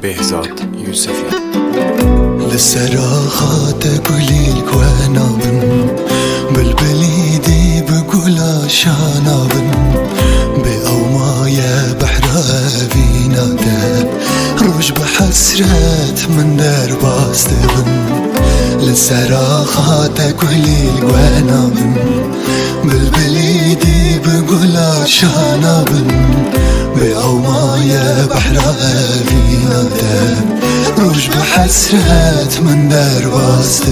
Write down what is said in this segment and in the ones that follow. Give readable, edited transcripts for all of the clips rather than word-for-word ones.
بهزاد یوسفی لسراخات قليلك وانا بن بلبلي دي بقولا شانا بن بأومايا بحرا فينا داب روج بحسرات من دار باست بن لسراخات قليلك وانا بن بلبلي دي بقولا شانا بن بأومايا بحرا فينا داب روج بحسرات من دار باست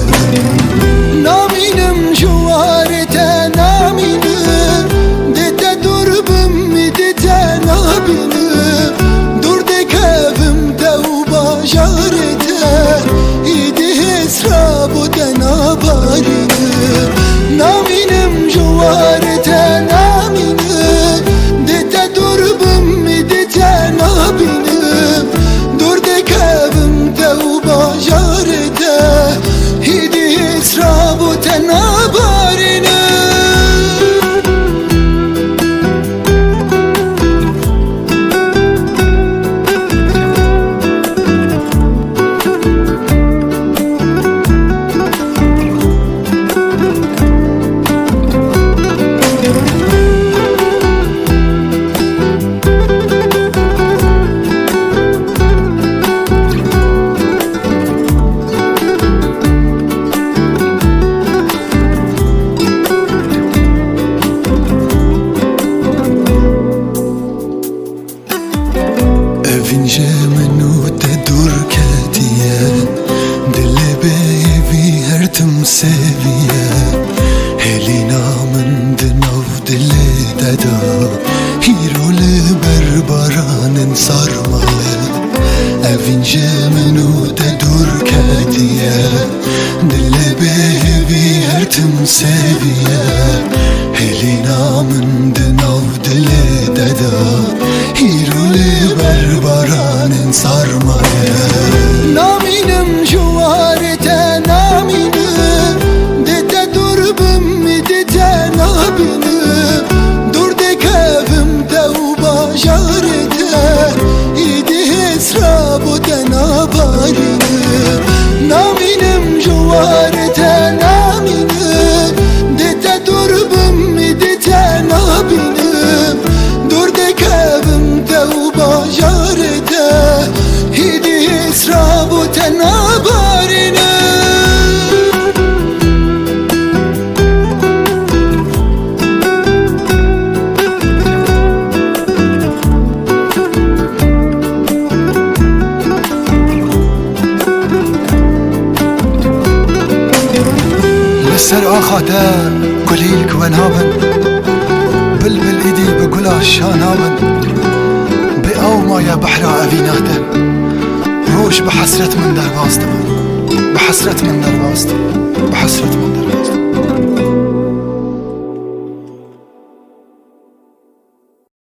نامينم جوارته نامينم دته دربم دته نابينم درد كافم تو باجارته ايدي اسراب و دنابارينم نامينم جوارته نامينم دته دربم دته نابينم درد كافم تو باجارته ايدي اسراب و تنابارينم Evince منو تدور كاتيا دل بيبي هرتم سيفيا هلينا من دناف دل دادا هيرو لبربران صارمايا Evince منو تدور كاتيا دل بيبي هرتم سيفيا هلينا من دناف دل دادا هيرو لبربران صارمايا نامينم جوارته نامينم دته دربم دته نابينم درد كافم تو باجارته ايدي اسراب و دنابارينم نامينم جوارته نامينم دته دربم دته نابينم درد كافم تو باجارته ايدي اسراب و تنابارينم لسر آخاته قليلك ونابن بلبل ايدي بقولا شانابن بأومايا بحرا أفيناته روش بحسرت من درباست بحسرت من درباست بحسرت من درباست